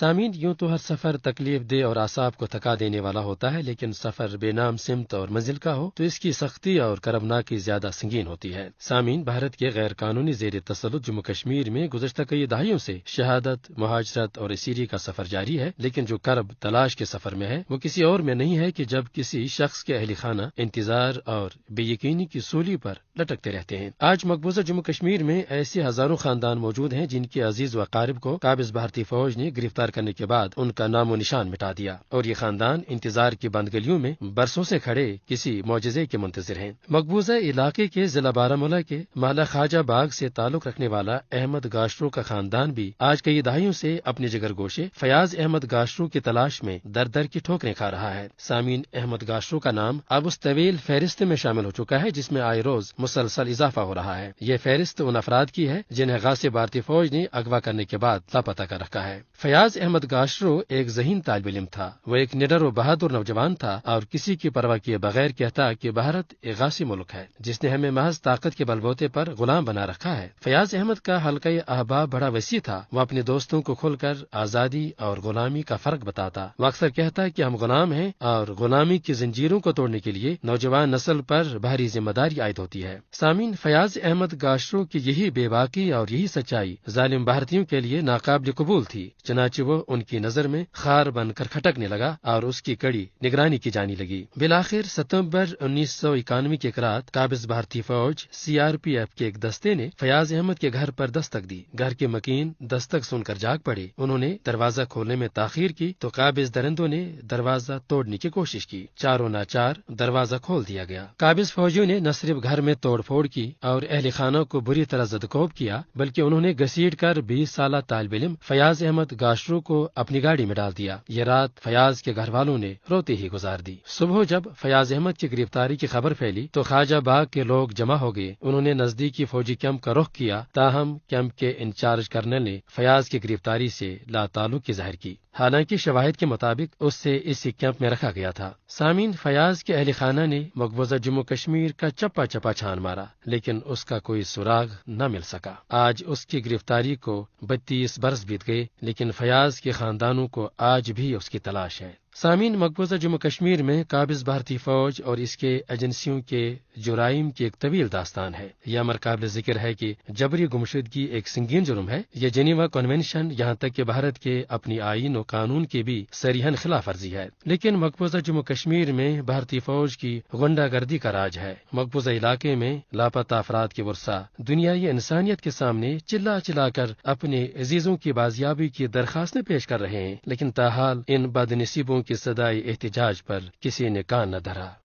سامعین، یوں تو ہر سفر تکلیف دہ اور اعصاب کو تھکا دینے والا ہوتا ہے، لیکن سفر بے نام سمت اور منزل کا ہو تو اس کی سختی اور کربناکی زیادہ سنگین ہوتی ہے۔ سامعین، بھارت کے غیر قانونی زیر تسلط جموں کشمیر میں گزشتہ کئی دہائیوں سے شہادت، مہاجرت اور اسیری کا سفر جاری ہے، لیکن جو کرب تلاش کے سفر میں ہے وہ کسی اور میں نہیں ہے کہ جب کسی شخص کے اہل خانہ انتظار اور بے یقینی کی سولی پر لٹکتے رہتے ہیں۔ آج مقبوضہ جموں کشمیر میں ایسے ہزاروں خاندان موجود ہیں جن کے عزیز و اقارب کو قابض بھارتی فوج نے گرفتار کرنے کے بعد ان کا نام و نشان مٹا دیا، اور یہ خاندان انتظار کی بند گلیوں میں برسوں سے کھڑے کسی معجزے کے منتظر ہیں۔ مقبوضہ علاقے کے ضلع بارہمولہ کے محلہ خواجہ باغ سے تعلق رکھنے والا احمد گاشرو کا خاندان بھی آج کئی دہائیوں سے اپنے جگر گوشے فیاض احمد گاشرو کی تلاش میں در در کی ٹھوکریں کھا رہا ہے۔ سامعین، احمد گاشرو کا نام اب اس طویل فہرست میں شامل ہو چکا ہے جس میں آئے روز مسلسل اضافہ ہو رہا ہے۔ یہ فہرست ان افراد کی ہے جنہیں غاصب بھارتی فوج نے اغوا کرنے کے بعد لاپتہ کر رکھا ہے۔ فیاض احمد گاشرو ایک ذہین طالب علم تھا۔ وہ ایک نڈر و بہادر نوجوان تھا اور کسی کی پرواہ کیے بغیر کہتا کہ بھارت ایک غاصب ملک ہے جس نے ہمیں محض طاقت کے بلبوتے پر غلام بنا رکھا ہے۔ فیاض احمد کا حلقہ احباب بڑا وسیع تھا۔ وہ اپنے دوستوں کو کھل کر آزادی اور غلامی کا فرق بتاتا۔ وہ اکثر کہتا کہ ہم غلام ہیں اور غلامی کی زنجیروں کو توڑنے کے لیے نوجوان نسل پر بھاری ذمہ داری عائد ہوتی ہے۔ سامعین، فیاض احمد گاشرو کی یہی بے باکی اور یہی سچائی ظالم بھارتیوں کے لیے ناقابل قبول تھی، چنانچہ وہ ان کی نظر میں خار بن کر کھٹکنے لگا اور اس کی کڑی نگرانی کی جانے لگی۔ بالآخر ستمبر 1991 کے رات قابض بھارتی فوج CRPF کے ایک دستے نے فیاض احمد کے گھر پر دستک دی۔ گھر کے مکین دستک سن کر جاگ پڑے۔ انہوں نے دروازہ کھولنے میں تاخیر کی تو قابض درندوں نے دروازہ توڑنے کی کوشش کی۔ چاروں ناچار دروازہ کھول دیا گیا۔ قابض فوجیوں نے نہ صرف گھر میں توڑ پھوڑ کی اور اہل خانہ کو بری طرح زدکوب کیا، بلکہ انہوں نے گھسیٹ کر 20 سالہ طالب علم فیاض احمد گاشرو کو اپنی گاڑی میں ڈال دیا۔ یہ رات فیاض کے گھر والوں نے روتے ہی گزار دی۔ صبح جب فیاض احمد کی گرفتاری کی خبر پھیلی تو خواجہ باغ کے لوگ جمع ہو گئے۔ انہوں نے نزدیکی فوجی کیمپ کا رخ کیا، تاہم کیمپ کے انچارج کرنل نے فیاض کی گرفتاری سے لا تعلقی ظاہر کی، حالانکہ شواہد کے مطابق اس سے اسی کیمپ میں رکھا گیا تھا۔ سامعین، فیاض کے اہل خانہ نے مقبوضہ جموں کشمیر کا چپا چپا چھان مارا، لیکن اس کا کوئی سراغ نہ مل سکا۔ آج اس کی گرفتاری کو 32 برس بیت گئے، لیکن فیاض کے خاندانوں کو آج بھی اس کی تلاش ہے۔ سامعین، مقبوضہ جموں کشمیر میں قابض بھارتی فوج اور اس کے ایجنسیوں کے جرائم کی ایک طویل داستان ہے۔ یہ امر قابل ذکر ہے کہ جبری گمشدگی ایک سنگین جرم ہے۔ یہ جنیوا کنونشن، یہاں تک کہ بھارت کے اپنی آئین و قانون کی بھی صریحاً خلاف ورزی ہے۔ لیکن مقبوضہ جموں کشمیر میں بھارتی فوج کی غنڈہ گردی کا راج ہے۔ مقبوضہ علاقے میں لاپتہ افراد کے ورثاء دنیائی انسانیت کے سامنے چلا چلا کر اپنے عزیزوں کی بازیابی کی درخواستیں پیش کر رہے ہیں، لیکن تاحال ان بد نصیبوں کی صدائے احتجاج پر کسی نے کان نہ دھرا۔